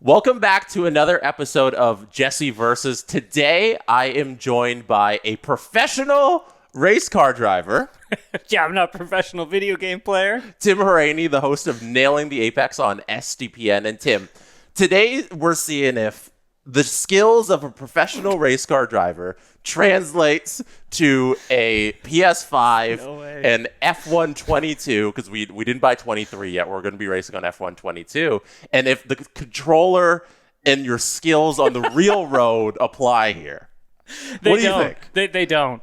Welcome back to another episode of Jesse Versus. Today, I am joined by a professional race car driver. Yeah, I'm not a professional video game player. Tim Hauraney, the host of Nailing the Apex on SDPN. And Tim, today we're seeing if the skills of a professional race car driver translates to a PS5 and F122, because we didn't buy 23 yet. We're going to be racing on F122. And if the controller and your skills on the real road apply here. What do you think? They don't.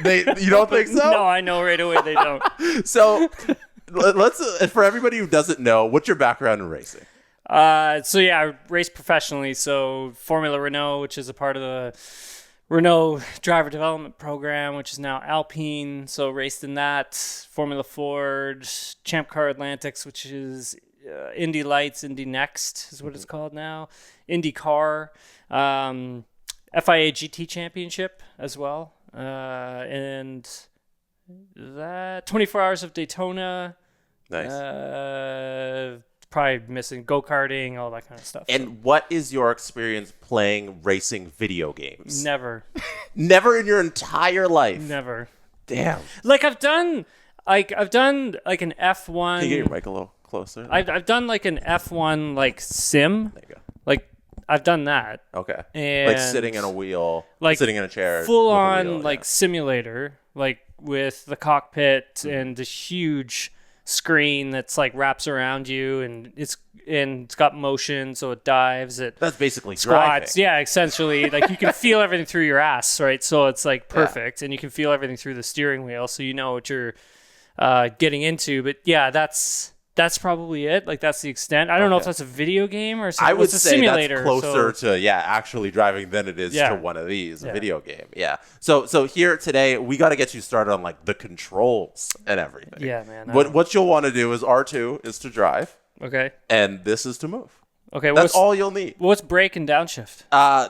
You don't think so? No, I know right away they don't. So let's, for everybody who doesn't know, what's your background in racing? I race professionally. So Formula Renault, which is a part of the Renault driver development program, which is now Alpine. So raced in that. Formula Ford, Champ Car Atlantics, which is Indy Lights, Indy Next is what it's called now. Indy Car, FIA GT Championship as well. And that 24 Hours of Daytona. Nice. Probably missing go-karting, all that kind of stuff. And what is your experience playing racing video games? Never. Never in your entire life? Never. Damn. Like I've done like an F1. Can you get your mic a little closer? I've done like an F1 like sim. There you go. Like I've done that. Okay. And like sitting in a wheel, like sitting in a chair. Full with a on wheel, like simulator, like with the cockpit and the huge screen that's like wraps around you, and it's got motion, so it dives, it That's basically squats. driving. Yeah, essentially. Like you can feel everything through your ass, right? So it's like perfect, and you can feel everything through the steering wheel, so you know what you're getting into. But yeah, that's probably it. Like that's the extent. I don't know if that's a video game or something. I would it's a say simulator, that's closer to actually driving than it is to one of these, a video game. Yeah. So here today we got to get you started on like the controls and everything. Yeah, man. What you'll want to do is R2 is to drive. Okay. And this is to move. Okay. That's all you'll need. What's brake and downshift?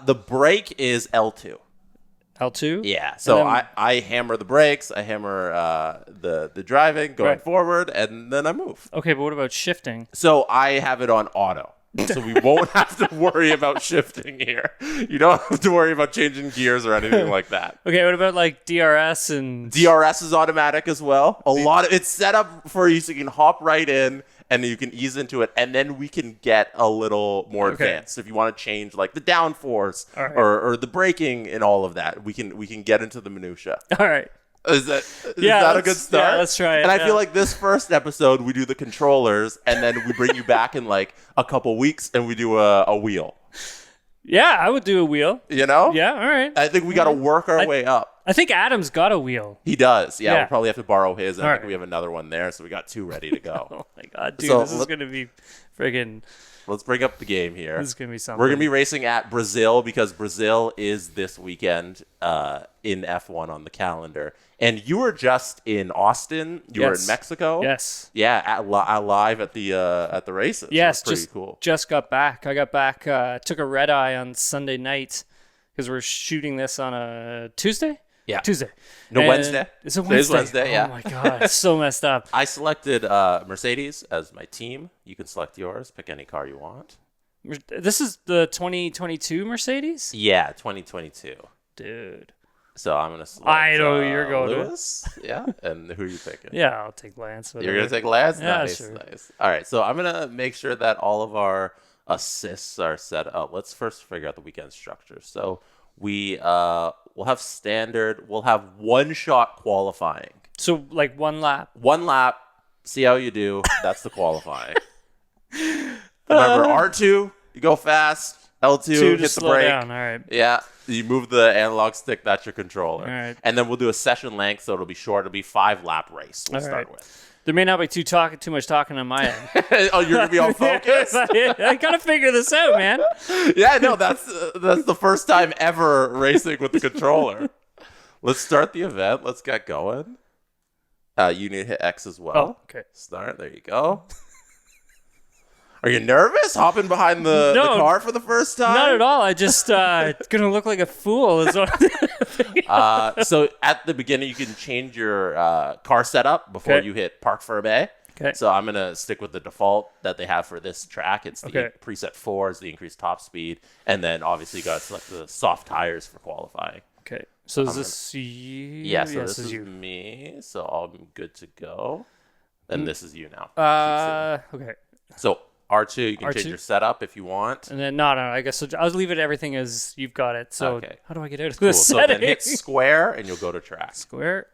The brake is L2. L2? Yeah. So I hammer the brakes, I hammer the driving going forward, and then I move. Okay, but what about shifting? So I have it on auto. So we won't have to worry about shifting here. You don't have to worry about changing gears or anything like that. Okay, what about like DRS and... DRS is automatic as well. It's set up for you so you can hop right in and you can ease into it, and then we can get a little more advanced. If you want to change like the downforce or the braking and all of that, we can get into the minutia. All right. Is that a good start? Yeah, let's try it. And I feel like this first episode, we do the controllers, and then we bring you back in like a couple weeks, and we do a wheel. Yeah, I would do a wheel. You know? Yeah, all right. I think we got to work our way up. I think Adam's got a wheel. He does. Yeah, we'll probably have to borrow his. And I think right. we have another one there, so we got two ready to go. Oh my god, dude, So this is going to be friggin'... Let's bring up the game here. This is going to be something. We're going to be racing at Brazil because Brazil is this weekend in F1 on the calendar. And you were just in Austin. You were in Mexico. Yes. Yeah, live at the races. Yes, pretty cool. Just got back. I got back. Took a red eye on Sunday night because we're shooting this on a Tuesday. Yeah. Tuesday. No, And Wednesday. It's a Today's Wednesday. Wednesday, yeah. Oh my god, it's so messed up. I selected Mercedes as my team. You can select yours. Pick any car you want. This is the 2022 Mercedes? Yeah, 2022. Dude. So I'm going to select I know who you're going Lewis. Yeah, and who are you picking? Yeah, I'll take Lance. Whatever. You're going to take Lance? Yeah, Nice, sure. nice. All right, so I'm going to make sure that all of our assists are set up. Let's first figure out the weekend structure. So we'll have standard. We'll have one-shot qualifying. So, like, one lap. One lap. See how you do. That's the qualifying. Remember, R2, you go fast. L2, hit the brake. Down. All right. Yeah, you move the analog stick. That's your controller. All right. And then we'll do a session length, so it'll be short. It'll be 5-lap race. We'll start with. There may not be too much talking on my end. Oh, you're gonna be on focus. I gotta figure this out, man. Yeah, no, that's the first time ever racing with the controller. Let's start the event. Let's get going. You need to hit X as well. Oh, okay. Start. There you go. Are you nervous hopping behind the car for the first time? Not at all. I just gonna look like a fool. Is what so at the beginning, you can change your car setup before you hit Parc Fermé. Okay. So I'm going to stick with the default that they have for this track. It's the preset 4 is the increased top speed. And then obviously you got to select the soft tires for qualifying. Okay. So is this you? Yeah, so this is me. So I'm good to go. And this is you now. Okay. So R2, you can change your setup if you want. And then, no, I guess so. I'll leave it everything as you've got it. So how do I get out of this So setting? then hit square and you'll go to track. Square.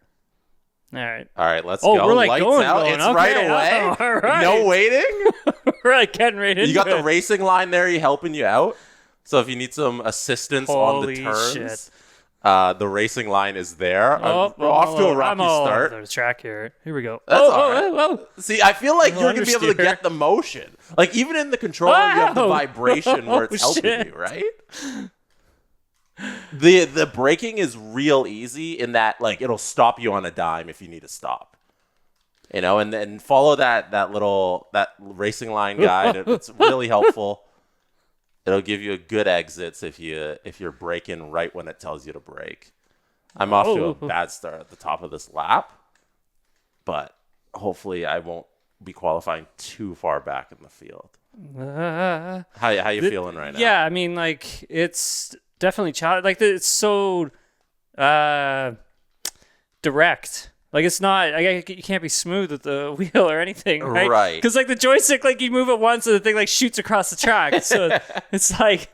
All right. All right, let's go. We're like Lights going. out. It's okay. right away. All right. No waiting. We're like getting right into it. You got the racing line there helping you out. So if you need some assistance on the turns, shit. The racing line is there. We're off to a rocky start. There's track here. Here we go. That's all right. See, I feel like you're going to be able to get the motion. Like, even in the controller, you have the vibration where it's helping you, right? The braking is real easy in that, like, it'll stop you on a dime if you need to stop. You know, and then follow that racing line guide. It's really helpful. It'll give you a good exits if you're braking right when it tells you to brake. I'm off to a bad start at the top of this lap, but hopefully I won't be qualifying too far back in the field. How you feeling right now? Yeah, I mean, like, it's definitely challenging. Like, it's so direct. Like, it's not, you can't be smooth with the wheel or anything, right? Right. Because, like, the joystick, like, you move it once and the thing, like, shoots across the track. So it's like...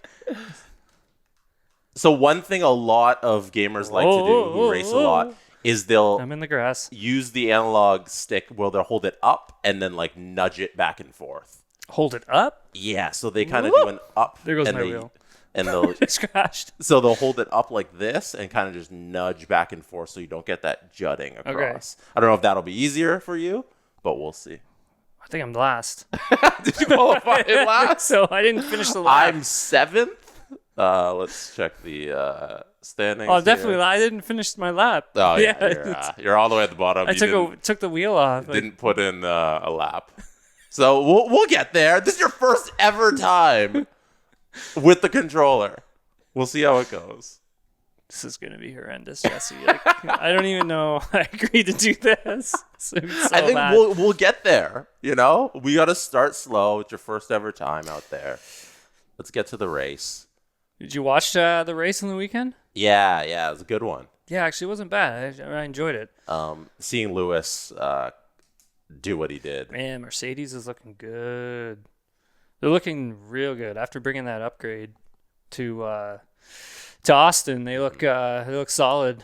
So one thing a lot of gamers like to do who race a lot is I'm in the grass. use the analog stick where they'll hold it up and then, like, nudge it back and forth. Hold it up? Yeah, so they kind of do an up. There goes my wheel. And they'll It's crashed. So they'll hold it up like this and kind of just nudge back and forth so you don't get that jutting across. I don't know if that'll be easier for you, but we'll see. I think I'm last. Did you qualify in last? So I didn't finish the lap. I'm 7th. Let's check the standings. Oh, definitely. I didn't finish my lap. Oh, yeah. You're all the way at the bottom. I took the wheel off. Didn't put in a lap. So we'll get there. This is your first ever time with the controller. We'll see how it goes. This is going to be horrendous, Jesse. Like, I don't even know I agreed to do this. I think we'll get there. You know, we got to start slow. It's your first ever time out there. Let's get to the race. Did you watch the race on the weekend? Yeah, it was a good one. Yeah, actually, it wasn't bad. I enjoyed it. Seeing Lewis do what he did. Man, Mercedes is looking good. They're looking real good after bringing that upgrade to Austin. They look solid.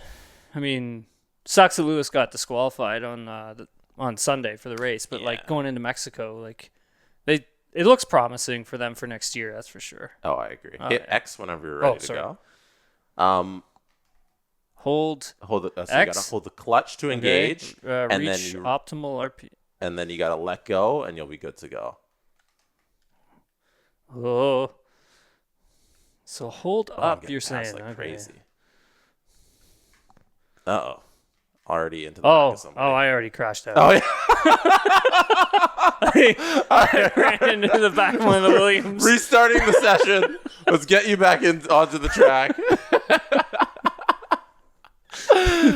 I mean, sucks that Lewis got disqualified on Sunday for the race, but like going into Mexico, like it looks promising for them for next year. That's for sure. Oh, I agree. Hit X whenever you're ready to go. Hold so you X. gotta hold the clutch to engage, and reach then optimal RP. And then you gotta let go, and you'll be good to go. Oh, so hold up. You're saying like okay. Crazy. Already into the back of somebody. I already crashed out. Oh yeah. I ran into the back of one of the Williams. Restarting the session. Let's get you back onto the track.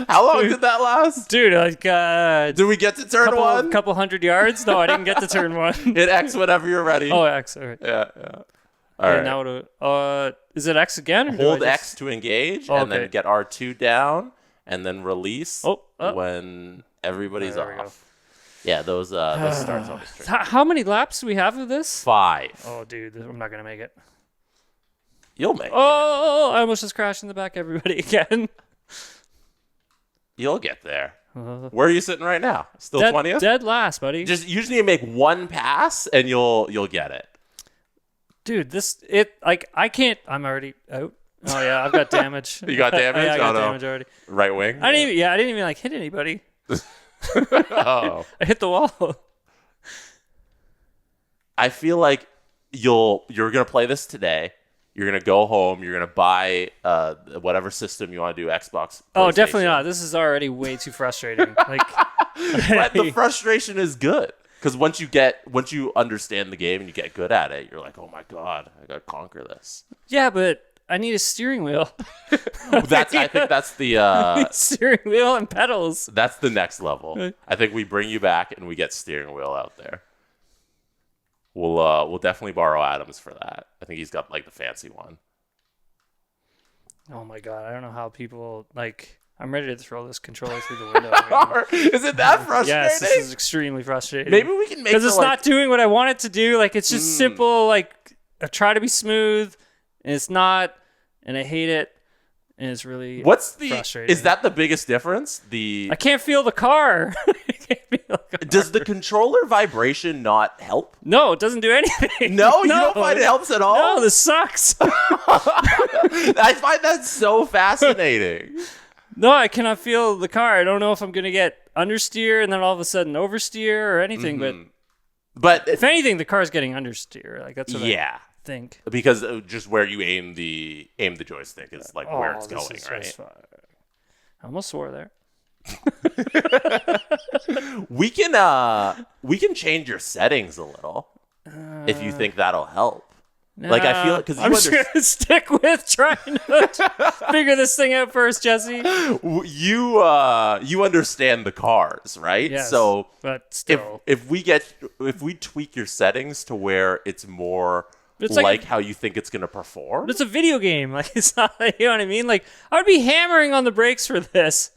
How long did that last? Dude, like did we get to turn one? Couple hundred yards? No, I didn't get to turn one. Hit X whenever you're ready. Oh, X, all right. Yeah. All right. Now is it X again? Or hold X to engage, and then get R2 down, and then release when everybody's off. Yeah, those starts always tricky. How many laps do we have of this? 5. Oh, dude, I'm not gonna make it. You'll make it. Oh, I almost just crashed in the back of everybody again. You'll get there. Where are you sitting right now? Still 20th? Dead last, buddy. You just need to make one pass, and you'll get it. Dude, I can't. I'm already out. Oh yeah, I've got damage. You got damage? I got damage already. Right wing? I didn't even like hit anybody. Oh. I hit the wall. I feel like you're gonna play this today. You're gonna go home. You're gonna buy whatever system you want to do. Xbox. Oh, definitely not. This is already way too frustrating. Like, but the frustration is good because once you understand the game and you get good at it, you're like, oh my god, I gotta conquer this. Yeah, but I need a steering wheel. I think that's the Steering wheel and pedals. that's the next level. I think we bring you back and we get steering wheel out there. We'll definitely borrow Adams for that. I think he's got like the fancy one. Oh my god, I don't know how people like. I'm ready to throw this controller through the window. Right? Is it that frustrating? Yes, this is extremely frustrating. Maybe we can make because it's not doing what I want it to do. Like it's just simple. Like I try to be smooth, and it's not, and I hate it, and it's really frustrating. Is that the biggest difference? I can't feel the car. Does the controller vibration not help? No, it doesn't do anything. No, you don't find it helps at all? No, this sucks. I find that so fascinating. No, I cannot feel the car. I don't know if I'm going to get understeer and then all of a sudden oversteer or anything. But if anything, the car's getting understeer. Like that's what I think. Because just where you aim the joystick is like where it's going, right? I almost swore there. We can change your settings a little if you think that'll help. Like I feel because I'm just gonna stick with trying to figure this thing out first, Jesse. You understand the cars, right? Yes, so but still, if we tweak your settings to where it's more like how you think it's gonna perform, but it's a video game. Like it's not, you know what I mean? Like I would be hammering on the brakes for this.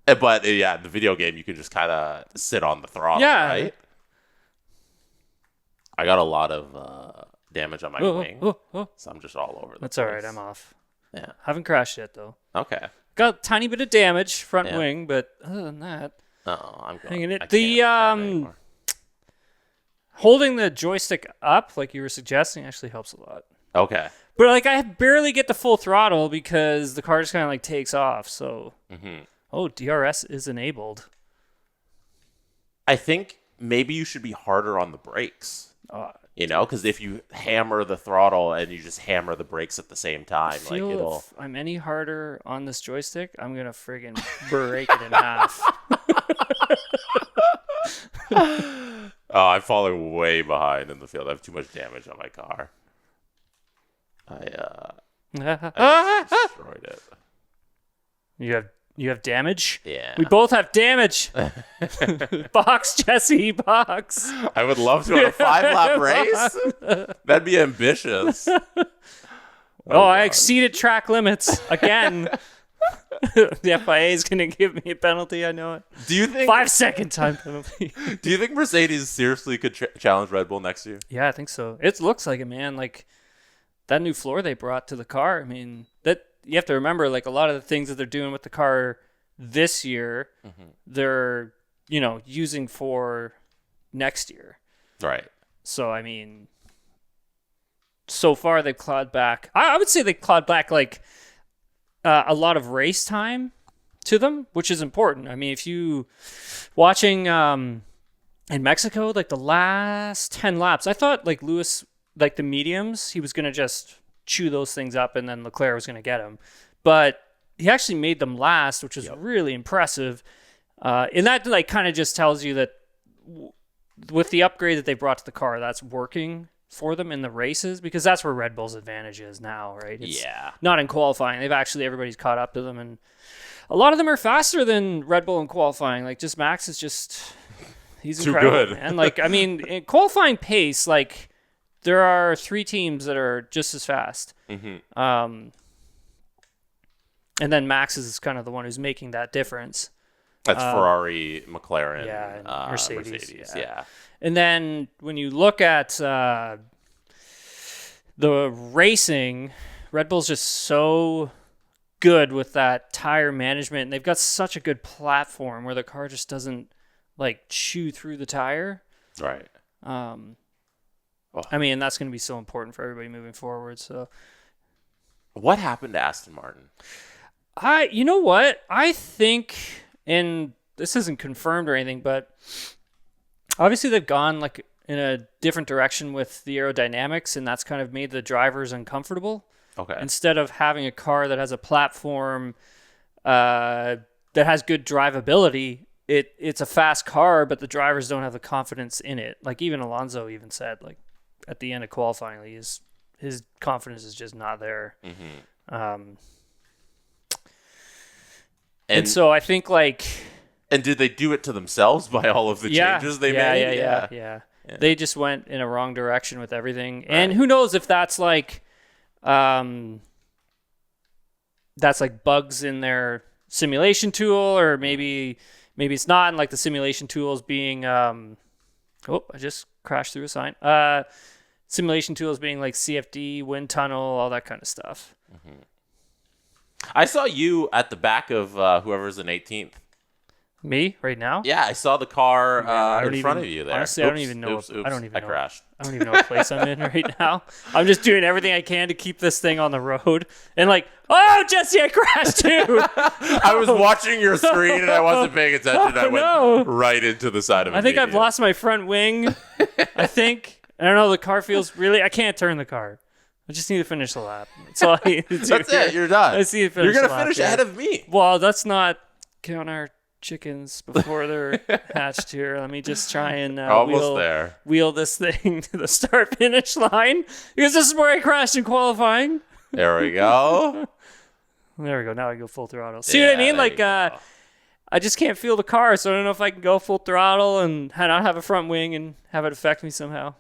But the video game you can just kind of sit on the throttle, right? I got a lot of damage on my wing, so I'm just all over the That's place. all right. I'm off. Yeah. Haven't crashed yet, though. Okay. Got a tiny bit of damage, front wing, but other than that... I'm hanging it. Holding the joystick up, like you were suggesting, actually helps a lot. Okay. But like I barely get the full throttle because the car just kind of like takes off, so... Oh, DRS is enabled. I think maybe you should be harder on the brakes. You know, because if you hammer the throttle and you just hammer the brakes at the same time, like it'll. If I'm any harder on this joystick, I'm gonna friggin' break it in half. I'm falling way behind in the field. I have too much damage on my car. I destroyed it. You have damage? Yeah. We both have damage. Box, Jesse, box. I would love to on a 5-lap race. That'd be ambitious. I exceeded track limits again. The FIA is going to give me a penalty. I know it. Do you think 5-second time penalty? Do you think Mercedes seriously could challenge Red Bull next year? Yeah, I think so. It looks like it, man. Like that new floor they brought to the car. I mean, that you have to remember, like a lot of the things that they're doing with the car this year, they're using for next year. Right. So I mean, so far they've clawed back. I would say they clawed back like a lot of race time to them, which is important. I mean, if you watching in Mexico, like the last 10 laps, I thought like Lewis, like the mediums, he was going to just chew those things up and then Leclerc was going to get him. But he actually made them last, which was really impressive. And that like kind of just tells you that with the upgrade that they brought to the car, that's working for them in the races, because that's where Red Bull's advantage is now, right? It's not in qualifying. Everybody's caught up to them, and a lot of them are faster than Red Bull in qualifying. Like just Max is just, he's too incredible, good. man. Like, I mean, in qualifying pace, like there are 3 teams that are just as fast. And then Max is kind of the one who's making that difference. That's Ferrari, McLaren, and Mercedes. Yeah. And then when you look at the racing, Red Bull's just so good with that tire management. And they've got such a good platform where the car just doesn't like chew through the tire. Right. I mean, that's going to be so important for everybody moving forward. So, what happened to Aston Martin? You know what? I think, and this isn't confirmed or anything, but obviously they've gone like in a different direction with the aerodynamics, and that's kind of made the drivers uncomfortable. Okay. Instead of having a car that has a platform that has good drivability, it's a fast car, but the drivers don't have the confidence in it. Like even Alonso even said, like at the end of qualifying, his confidence is just not there. And so I think like. And did they do it to themselves by all of the changes they made? Yeah. They just went in a wrong direction with everything. Right. And who knows if that's like bugs in their simulation tool, or maybe it's not, and like the simulation tools being I just crashed through a sign. Simulation tools being like CFD, wind tunnel, all that kind of stuff. I saw you at the back of whoever's in 18th. Me right now? Yeah, I saw the car in front of you there. Honestly, I don't even know. I crashed. I don't even know what place I'm in right now. I'm just doing everything I can to keep this thing on the road. And like, oh, Jesse, I crashed too. I was watching your screen and I wasn't paying attention. I went right into the side of it. I think I've lost my front wing. I think. I don't know. The car feels really. I can't turn the car. I just need to finish the lap. That's all I need to do. That's it. You're done. I just need to finish. You're gonna finish ahead of me. Well, that's not count our chickens before they're hatched here. Let me just try and wheel this thing to the start finish line, because this is where I crashed in qualifying. There we go. There we go. Now I go full throttle. See what I mean? Like I just can't feel the car, so I don't know if I can go full throttle and not have a front wing and have it affect me somehow.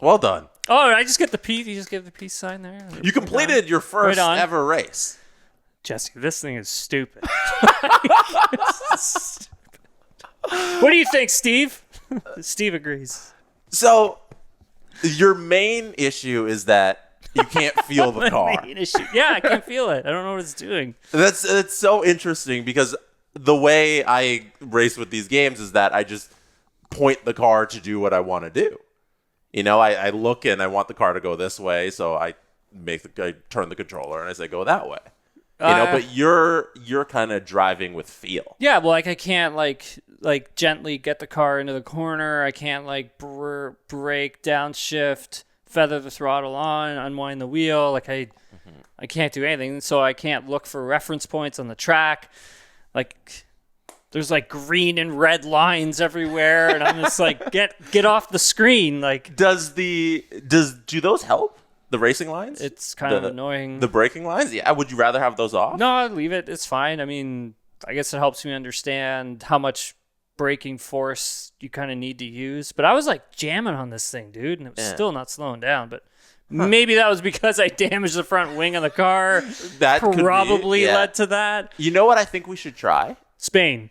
Well done. Oh, I just get the peace. You just give the peace sign there. You completed your first ever race. Jesse, this thing is stupid. What do you think, Steve? Steve agrees. So, your main issue is that you can't feel the car. Yeah, I can't feel it. I don't know what it's doing. That's so interesting, because the way I race with these games is that I just point the car to do what I want to do. You know, I look and I want the car to go this way, so I turn the controller and I say go that way. You know, but you're kind of driving with feel. Yeah, well, like I can't like gently get the car into the corner. I can't like brake, downshift, feather the throttle on, unwind the wheel. Like I can't do anything, so I can't look for reference points on the track. Like there's like green and red lines everywhere, and I'm just like get off the screen. Like do those help? The racing lines? It's kind of annoying. The braking lines? Yeah. Would you rather have those off? No, I'd leave it. It's fine. I mean, I guess it helps me understand how much braking force you kind of need to use. But I was like jamming on this thing, dude, and it was still not slowing down. But maybe that was because I damaged the front wing of the car. That probably led to that. You know what I think we should try? Spain.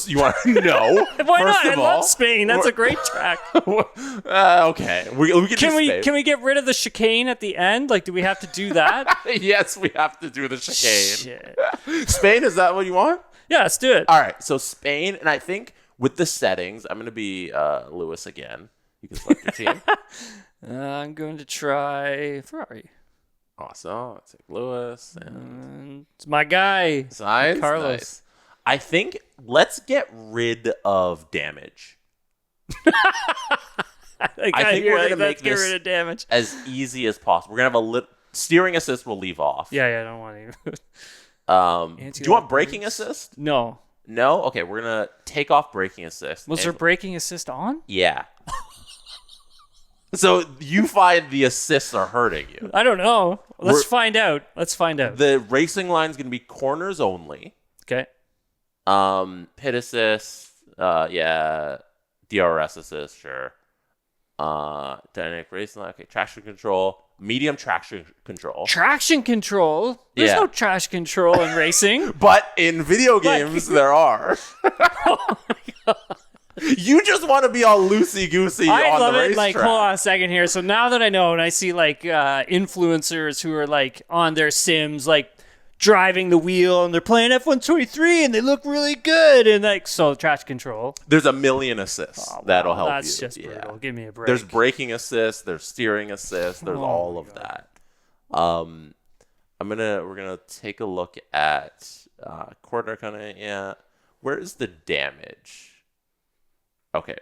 You want to know? Why not? I love Spain. That's a great track. Okay, we can we get rid of the chicane at the end? Like, do we have to do that? Yes, we have to do the chicane. Shit. Spain, is that what you want? Yeah, let's do it. All right, so Spain, and I think with the settings, I'm going to be Lewis again. You can select your team. I'm going to try Ferrari. Awesome. Let's take Lewis. And it's my guy, Carlos. Nice. I think let's get rid of damage. I think we're going to make this rid of damage as easy as possible. We're going to have a steering assist we'll leave off. Yeah, I don't want to. Do you want braking assist? No. No? Okay, we're going to take off braking assist. Was there braking assist on? Yeah. So you find the assists are hurting you. I don't know. Let's find out. The racing line is going to be corners only. Okay. Pit assist, DRS assist, sure. Dynamic racing line, okay. Traction control, medium traction control. Traction control? There's no traction control in racing. But in video games, there are. Oh my god. You just want to be all loosey-goosey on the racetrack. I love it. Like, hold on a second here. So now that I know, and I see like influencers who are like on their sims, like driving the wheel, and they're playing F123, and they look really good, and like so traction control. There's a million assists that'll help you. That's just brutal. Give me a break. There's braking assist. There's steering assist. There's all of that. We're gonna take a look at corner kind of. Yeah, where is the damage? Okay.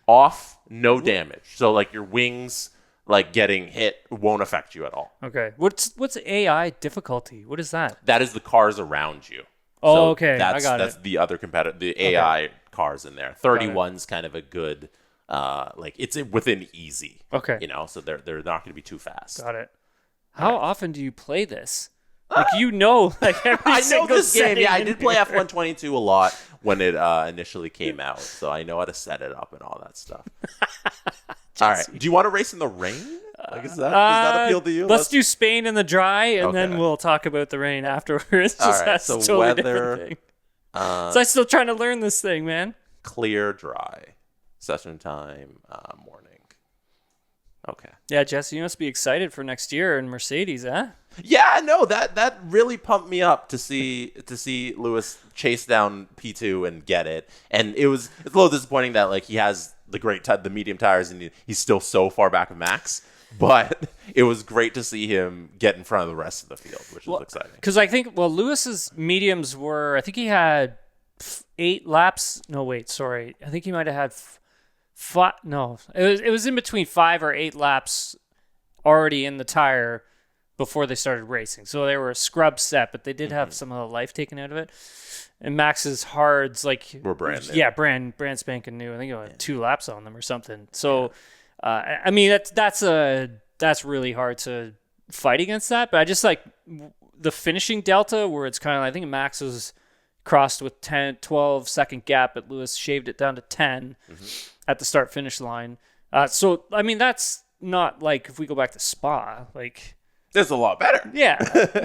Off, no damage. So like your wings, like getting hit, won't affect you at all. Okay. What's AI difficulty? What is that? That is the cars around you. Oh, so okay. I got it. That's the other competitor, the AI cars in there. 31's kind of a good like it's within easy. Okay. You know, so they're not going to be too fast. Got it. How often do you play this? Like, you know, like every I know single this game. Yeah, I setting did play F122 a lot when it initially came out, so I know how to set it up and all that stuff. All right. Do you want to race in the rain? Like, does that appeal to you? Let's do Spain in the dry, and then Okay. we'll talk about the rain afterwards. All right, That's so a totally weather, different thing. So I'm still trying to learn this thing, man. clear, dry, session time, morning. Okay. Yeah, Jesse, you must be excited for next year in Mercedes, huh? Yeah, no, that really pumped me up to see Lewis chase down P2 and get it. And it's a little disappointing that like he has the medium tires and he's still so far back of Max. But it was great to see him get in front of the rest of the field, which was exciting. Because I think Lewis's mediums were, I think he had 8 laps. No, wait, sorry. I think he might have had it was in between 5 or 8 laps already in the tire before they started racing. So they were a scrub set, but they did have some of the life taken out of it. And Max's hards, like, Were brand new. Yeah, brand spanking new. I think it had 2 laps on them or something. So, I mean, that's really hard to fight against that. But I just like the finishing delta where it's kind of, I think Max was crossed with 12 second gap, but Lewis shaved it down to 10 at the start finish line. So, I mean, that's not like if we go back to Spa, like, This is a lot better. yeah.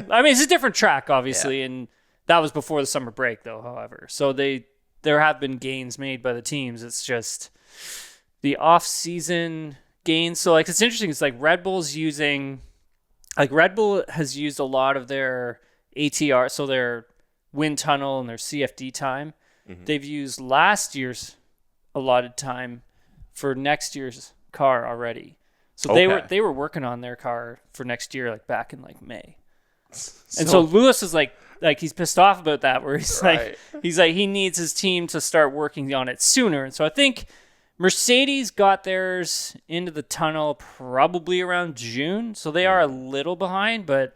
I mean, it's a different track, obviously, and that was before the summer break, though, however. So there have been gains made by the teams. It's just the off-season gains. So, like, it's interesting. It's like Red Bull has used a lot of their ATR, so their wind tunnel and their CFD time. They've used last year's allotted time for next year's car already. So they were working on their car for next year, like back in like May. And so Lewis is like he's pissed off about that, where he's like he needs his team to start working on it sooner. And so I think Mercedes got theirs into the tunnel probably around June, so they are a little behind, but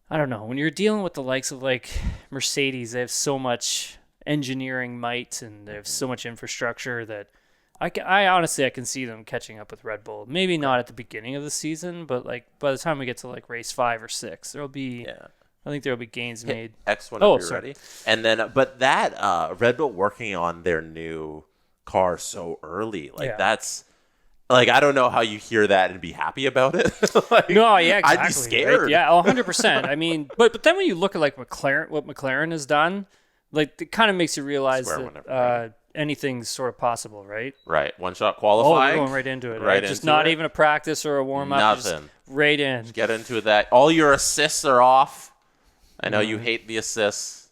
I don't know. When you're dealing with the likes of like Mercedes, they have so much engineering might and they have so much infrastructure that I honestly can see them catching up with Red Bull. Maybe not at the beginning of the season, but like by the time we get to like race 5 or 6, I think there'll be gains made. X1 if you're ready. And then, but that Red Bull working on their new car so early, like that's like, I don't know how you hear that and be happy about it. Like, no, yeah, exactly. I'd be scared. Right? Yeah, 100%. I mean, but then when you look at like what McLaren has done, like it kind of makes you realize that anything's sort of possible, right? Right. One shot qualifying. Oh, we're going right into it. Right just into not it. even a practice or a warm up. Nothing. Just right in. Just get into that. All your assists are off. I know you hate the assists.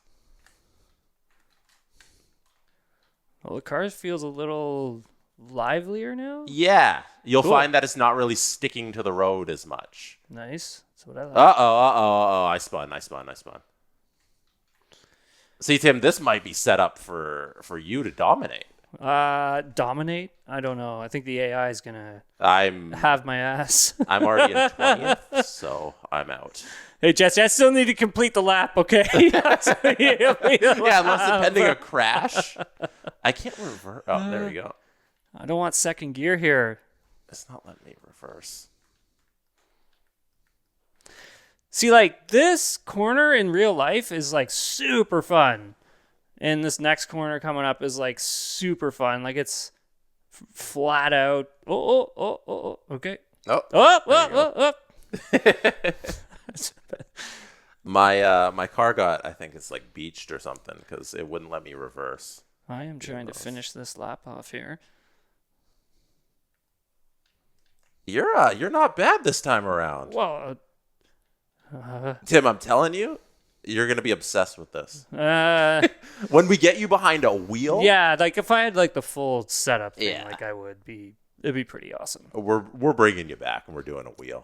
Well, the car feels a little livelier now. Yeah. You'll find that it's not really sticking to the road as much. Nice. That's what I like. Uh-oh. I spun. See, Tim, this might be set up for you to dominate. Dominate? I don't know. I think the AI is gonna I'm have my ass. I'm already in 20th, so I'm out. Hey, Jesse, I still need to complete the lap, okay? Yeah, unless pending a crash. I can't reverse. Oh, there we go. I don't want second gear here. It's not letting me reverse. See, like, this corner in real life is, like, super fun. And this next corner coming up is, like, super fun. Like, it's flat out. Oh, okay. Oh. My car got, I think it's like beached or something because it wouldn't let me reverse. I am trying to finish this lap off here. You're not bad this time around. Well, Tim, I'm telling you, you're gonna be obsessed with this. when we get you behind a wheel, yeah, like if I had like the full setup thing, Yeah. like I would be, it'd be pretty awesome. we're bringing you back and we're doing a wheel.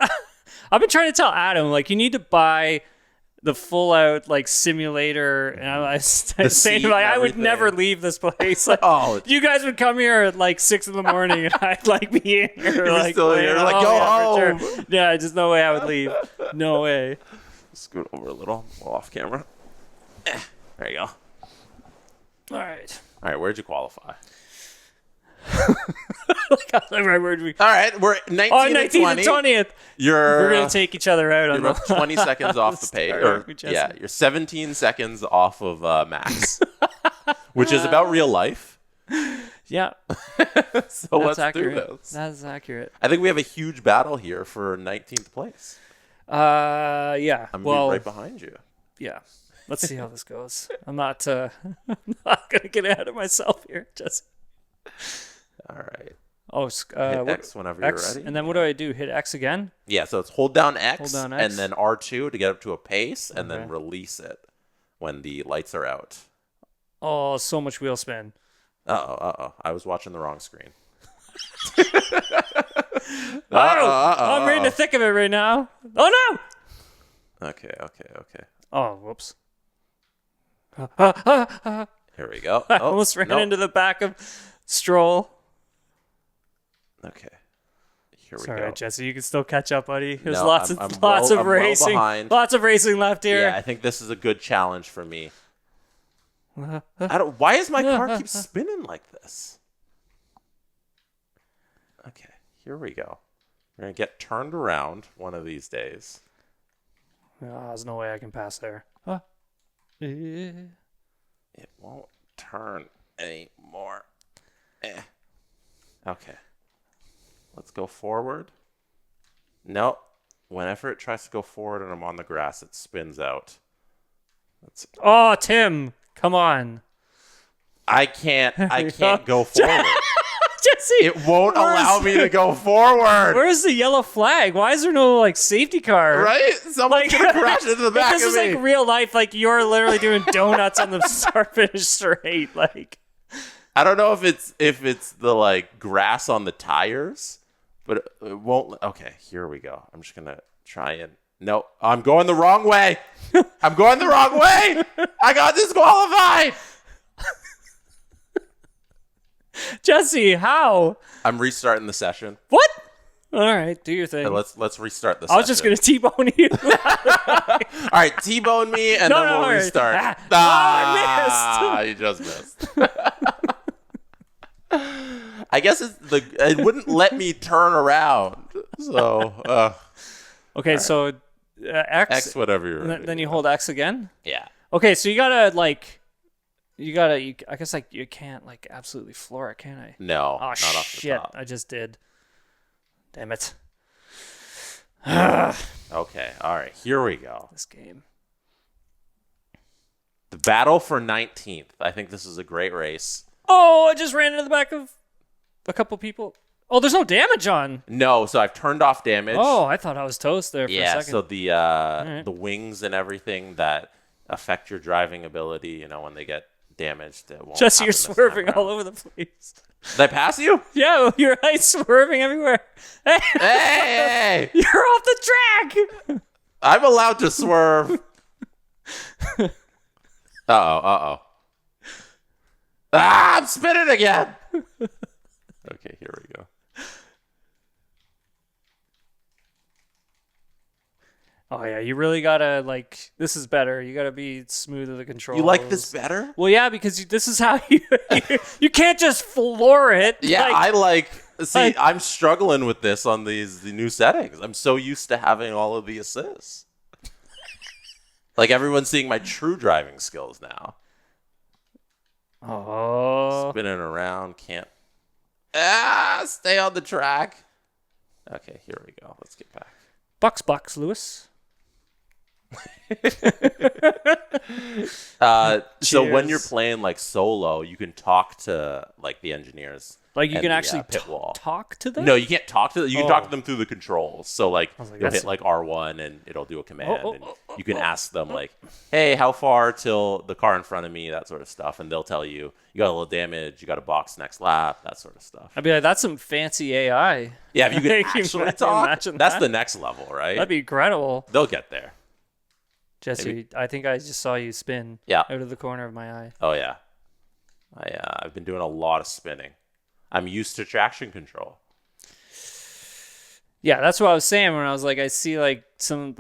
I've been trying to tell Adam, like, you need to buy the full out like simulator, and I saying like I would never leave this place. Like, you guys would come here at like 6 a.m. and I'd like be in here. You're like, still here, like, go home. Sure. Yeah, just no way I would leave. No way. Scoot over a little off camera. There you go. All right. Where'd you qualify? Right word we. All right, we're 19 Oh, and 19th 20. and 20th. You're We're gonna take each other out on you're the about 20 seconds off the pace. Or Jesse. yeah, you're 17 seconds off of max, which is about real life. Yeah, So let's accurate. do this. That's accurate. I think we have a huge battle here for 19th place. Yeah. I'm Well, right behind you. yeah. Let's see how this goes. I'm not I'm not gonna get ahead of myself here, Jesse. All right. Oh, Hit X whenever you're ready. And then what do I do? Hit X again? Yeah, so it's hold down X, Hold down X. and then R2 to get up to a pace, and then Okay. release it when the lights are out. Oh, so much wheel spin. Uh-oh. I was watching the wrong screen. I'm right in the thick of it right now. Oh no! Okay. Oh, whoops. Here we go. I almost ran into the back of Stroll. Okay. Here we Sorry, go. Jesse, you can still catch up, buddy. There's No, lots I'm of well racing, behind. lots of racing left here. Yeah, I think this is a good challenge for me. Why is my car keep spinning like this? Okay, here we go. We're gonna get turned around one of these days. Oh, there's no way I can pass there. It won't turn anymore. Okay. Let's go forward. Nope. Whenever it tries to go forward and I'm on the grass, it spins out. Oh, Tim, come on. I can't go forward. Jesse, It won't allow me to go forward. Where's the yellow flag? Why is there no like safety car? Right? Someone's gonna crash into the back This of is me. like real life. Like you're literally doing donuts on the start finish straight. Like I don't know if it's the like grass on the tires, but it won't. Okay, here we go. I'm just gonna try and. No, I'm going the wrong way. I'm going the wrong way. I got disqualified. Jesse, how? I'm restarting the session. What? All right, do your thing. Let's restart the I was just gonna T-bone you. All right, T-bone me and then we'll restart. I missed. You just missed. I guess it wouldn't let me turn around. So Okay, right. So X. X, whatever you're ready. Then you hold X again. Yeah. Okay, so you gotta I guess like you can't like absolutely floor it, can I? No. Oh not off the shit! top. I just did. Damn it. Okay. All right. Here we go. This game. The battle for 19th. I think this is a great race. Oh, I just ran into the back of a couple people. Oh, there's no damage on. No, so I've turned off damage. Oh, I thought I was toast there for a second. So the wings and everything that affect your driving ability, when they get damaged, it won't Jesse, you're happen this swerving time all around. over the place. Did I pass you? Yeah, you're swerving everywhere. Hey, Hey! you're off the track. I'm allowed to swerve. Uh-oh. I'm spinning again. Okay, here we go. Oh yeah, you really gotta this is better. You gotta be smooth with the controls. You like this better? Well, yeah, because this is how you can't just floor it. Yeah, I'm struggling with this on the new settings. I'm so used to having all of the assists. Like everyone's seeing my true driving skills now. Oh, Spinning around, can't. Stay on the track. Okay, here we go. Let's get back. Bucks, Lewis. So when you're playing solo, you can talk to the engineers. Like you can actually pit wall. talk to them? No, you can't talk to them. You can talk to them through the controls. So you'll hit R1 and it'll do a command, and you can ask them "Hey, how far till the car in front of me?" That sort of stuff, and they'll tell you got a little damage, you got a box next lap, that sort of stuff. I'd be like, that's some fancy AI. Yeah, if you can actually talk, imagine that's that? the next level, right? That'd be incredible. They'll get there. Jesse, Maybe. I think I just saw you spin Yeah. out of the corner of my eye. Oh yeah, I've been doing a lot of spinning. I'm used to traction control. Yeah, that's what I was saying when I was I see some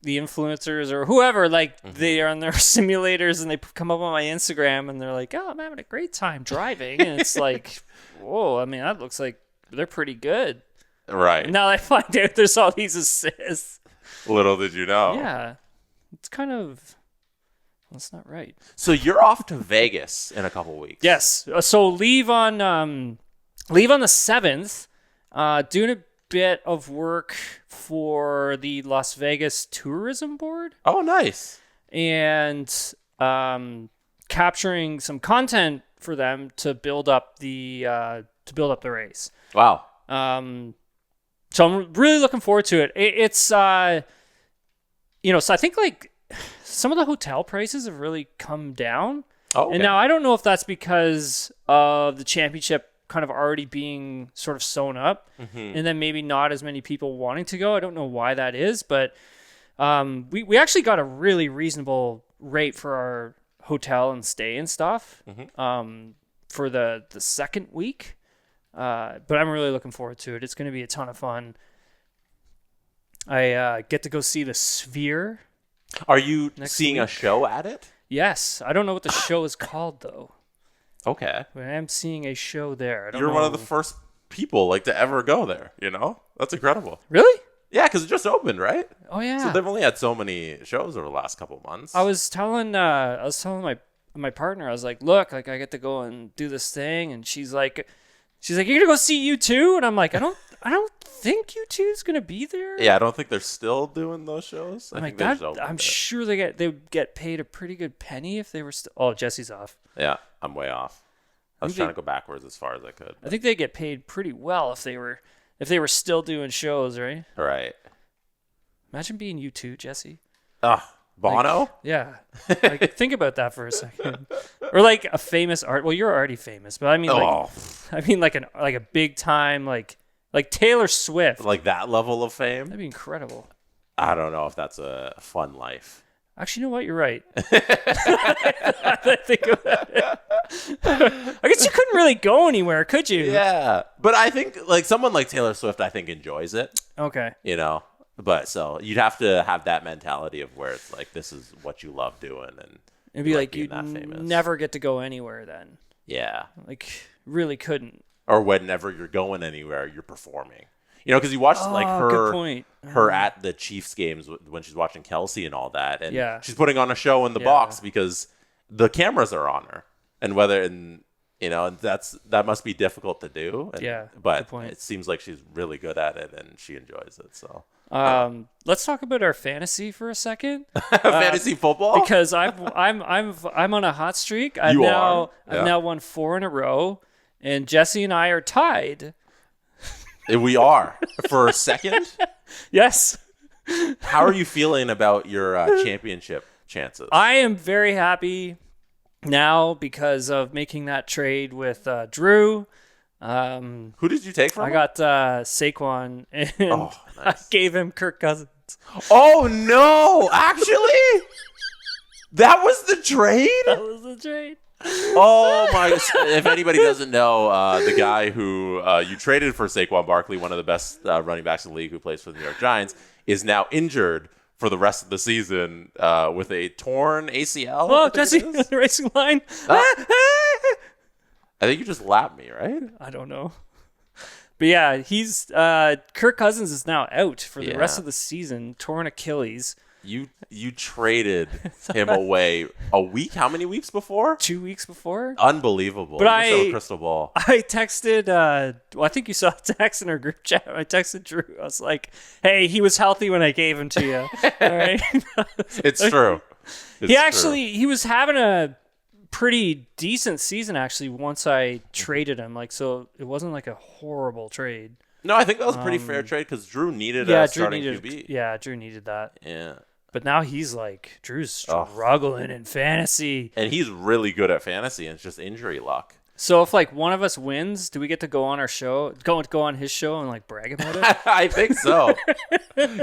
the influencers or whoever, like they are on their simulators and they come up on my Instagram and they're like, oh, I'm having a great time driving. And it's like, whoa, I mean, that looks like they're pretty good. Right. And now I find out there's all these assists. Little did you know. Yeah. It's kind of, that's not right. So you're off to Vegas in a couple weeks. Yes. So leave on the 7th, doing a bit of work for the Las Vegas Tourism Board. Oh, nice. And capturing some content for them to build up the race. Wow. So I'm really looking forward to it. It's so I think like some of the hotel prices have really come down. Oh, okay. And now I don't know if that's because of the championship kind of already being sort of sewn up, and then maybe not as many people wanting to go. I don't know why that is, but we actually got a really reasonable rate for our hotel and stay and stuff for the second week. But I'm really looking forward to it. It's going to be a ton of fun. I get to go see the Sphere. Are you seeing a show at it? Yes. I don't know what the show is called, though. Okay. But I am seeing a show there. You're one of the first people like to ever go there, you know? That's incredible. Really? Yeah, because it just opened, right? Oh, yeah. So they've only had so many shows over the last couple of months. I was telling my partner, I was like, look, like I get to go and do this thing, and she's like, you're gonna go see U2? And I'm like, I don't think U2 is gonna be there. Yeah, I don't think they're still doing those shows. I'm like, that, I'm sure they would get paid a pretty good penny if they were still. Oh, Jesse's off. Yeah, I'm way off. I was trying to go backwards as far as I could. I think they get paid pretty well if they were still doing shows, right? Right. Imagine being U2, Jesse. Bono? Like, yeah. Like, think about that for a second. Or like a famous art. Well, you're already famous, but I mean, like a big time, like Taylor Swift. Like that level of fame? That'd be incredible. I don't know if that's a fun life. Actually, you know what? You're right. I think about it. I guess you couldn't really go anywhere, could you? Yeah. But I think like someone like Taylor Swift, I think enjoys it. Okay. You know? But so you'd have to have that mentality of where it's like, this is what you love doing. And it'd be like you'd that famous. never get to go anywhere then. Yeah. Like, really couldn't. Or whenever you're going anywhere, you're performing. You know, because you watch like good point. her at the Chiefs games when she's watching Kelsey and all that, and she's putting on a show in the box because the cameras are on her, and that must be difficult to do. And, but it seems like she's really good at it, and she enjoys it. So, let's talk about our fantasy for a second. Fantasy football, because I'm on a hot streak. I've now won 4 in a row, and Jesse and I are tied. We are for a second. Yes. How are you feeling about your championship chances? I am very happy now because of making that trade with Drew. Who did you take from? I got Saquon, and nice. I gave him Kirk Cousins. Oh no! Actually, that was the trade. That was the trade. Oh my! If anybody doesn't know, the guy who you traded for Saquon Barkley, one of the best running backs in the league, who plays for the New York Giants, is now injured for the rest of the season with a torn ACL. Oh, Jesse on the racing line. I think you just lapped me, right? I don't know. But yeah, he's Kirk Cousins is now out for the rest of the season, torn Achilles. You traded him away a week? How many weeks before? 2 weeks before. Unbelievable. But I have a crystal ball. I texted. I think you saw a text in our group chat. I texted Drew. I was like, "Hey, he was healthy when I gave him to you." All right. It's true. He was having a pretty decent season actually. Once I traded him, so it wasn't like a horrible trade. No, I think that was a pretty fair trade because Drew needed a starting QB. Yeah, Drew needed that. Yeah. But now Drew's struggling in fantasy. And he's really good at fantasy, and it's just injury luck. So if one of us wins, do we get to go on our show, go on his show and brag about it? I think so.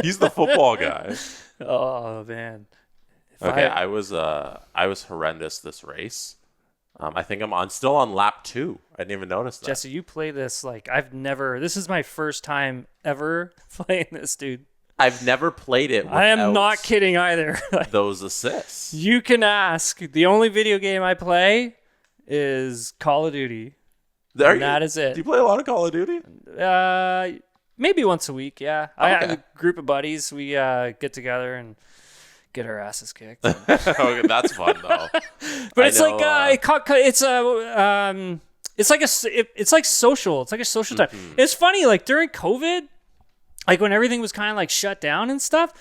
He's the football guy. Oh man. Okay, I was horrendous this race. I think I'm still on lap 2. I didn't even notice that. Jesse, you play this I've never. This is my first time ever playing this, dude. I've never played it without I am not kidding either. those assists. You can ask. The only video game I play is Call of Duty. That is it. Do you play a lot of Call of Duty? Maybe once a week, yeah. Okay. I have a group of buddies. We get together and get our asses kicked. Okay, that's fun though. But it's like it's like social. It's like a social time. It's funny, like during COVID, like when everything was kind of like shut down and stuff.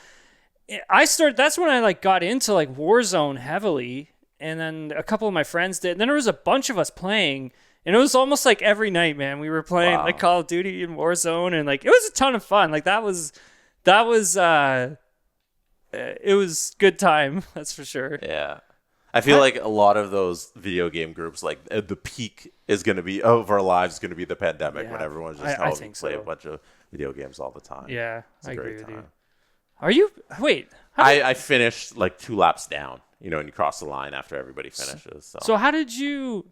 That's when I like got into like Warzone heavily, and then a couple of my friends did. And then there was a bunch of us playing. And it was almost like every night, man. We were playing like Call of Duty and Warzone, and like it was a ton of fun. Like it was good time. That's for sure. Yeah, I feel like a lot of those video game groups, like the peak is going to be of our lives, is going to be the pandemic when everyone's just play a bunch of video games all the time. Yeah, it's a I great agree with time. you. Are you? Wait. I finished like 2 laps down. You know, and you cross the line after everybody finishes. So how did you?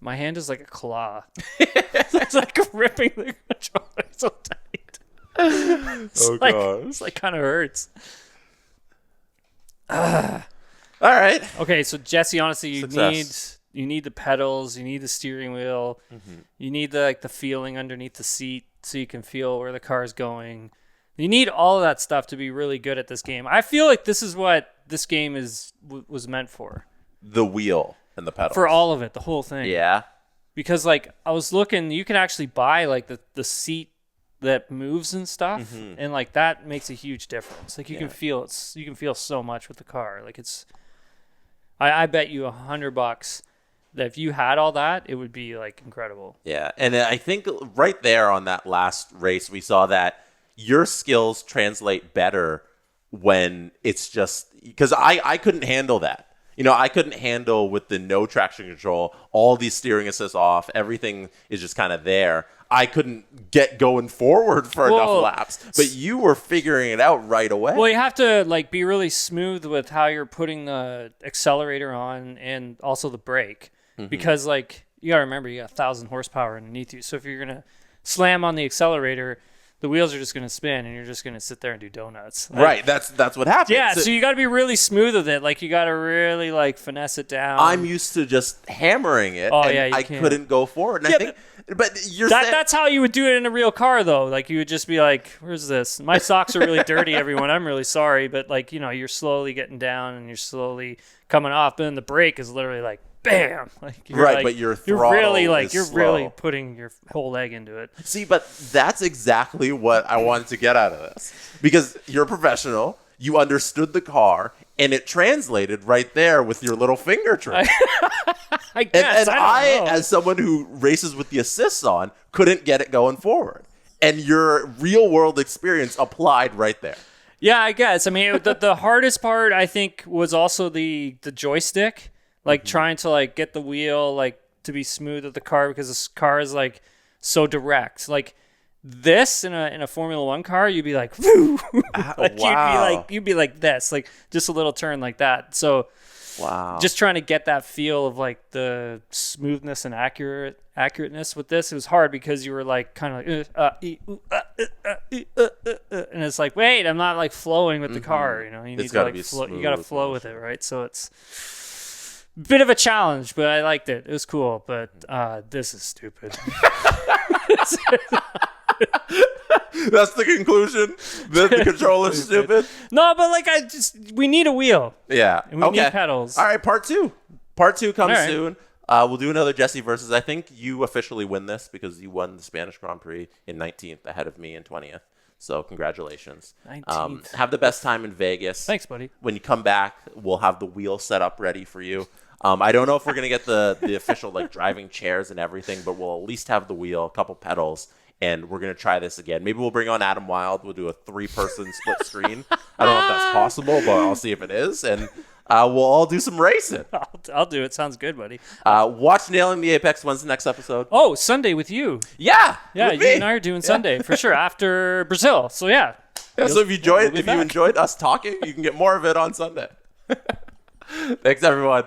My hand is like a claw. It's like ripping the controller so tight. It's like kind of hurts. All right. Okay, so Jesse, honestly, you Success. need the pedals, you need the steering wheel, you need the feeling underneath the seat so you can feel where the car is going. You need all of that stuff to be really good at this game. I feel like this is what this game was meant for. The wheel. And the pedals. For all of it, the whole thing. Yeah. Because like I was looking, you can actually buy like the seat that moves and stuff, and like that makes a huge difference. Like you can feel it. You can feel so much with the car. Like it's. I bet you $100 that if you had all that, it would be like incredible. Yeah, and I think right there on that last race, we saw that your skills translate better when it's just because I couldn't handle that. You know, I couldn't handle with the no traction control, all these steering assists off, everything is just kind of there. I couldn't get going forward for enough laps, but you were figuring it out right away. Well, you have to like be really smooth with how you're putting the accelerator on and also the brake, because like you gotta remember you got 1,000 horsepower underneath you. So if you're gonna slam on the accelerator, the wheels are just going to spin, and you're just going to sit there and do donuts. Like, right, that's what happens. Yeah, so you got to be really smooth with it. Like, you got to really, like, finesse it down. I'm used to just hammering it, and I couldn't go forward. And I think, but you're that's how you would do it in a real car, though. Like, you would just be like, where's this? My socks are really dirty, everyone. I'm really sorry. But, like, you know, you're slowly getting down, and you're slowly coming off. But then the brake is literally like, bam! Like but your throttle you're really putting your whole leg into it. See, but that's exactly what I wanted to get out of this, because you're a professional, you understood the car, and it translated right there with your little finger trick. I guess. And I, as someone who races with the assists on, couldn't get it going forward, and your real world experience applied right there. Yeah, I guess. I mean, the hardest part I think was also the joystick. Like trying to like get the wheel like to be smooth with the car, because this car is like so direct. Like this in a Formula One car, you'd be like, woo! Like wow. you'd be like this, like just a little turn like that. So just trying to get that feel of like the smoothness and accurateness with this, it was hard because you were like kind of like and it's like, wait, I'm not like flowing with the car. You know, you need to like flow. You got to flow with it, right? So it's bit of a challenge, but I liked it. It was cool, but this is stupid. That's the conclusion? That the controller's stupid? No, but like we need a wheel. Yeah. And we need pedals. All right, part 2. Part 2 comes soon. We'll do another Jesse versus. I think you officially win this because you won the Spanish Grand Prix in 19th ahead of me in 20th. So congratulations. 19th. Have the best time in Vegas. Thanks, buddy. When you come back, we'll have the wheel set up ready for you. I don't know if we're going to get the official like driving chairs and everything, but we'll at least have the wheel, a couple pedals, and we're going to try this again. Maybe we'll bring on Adam Wilde. We'll do a 3-person split screen. I don't know if that's possible, but I'll see if it is. And we'll all do some racing. I'll do it. Sounds good, buddy. Watch Nailing the Apex. When's the next episode? Oh, Sunday with you. Yeah. Yeah, you and I are doing Sunday for sure after Brazil. So yeah. So if you enjoyed us talking, you can get more of it on Sunday. Thanks, everyone.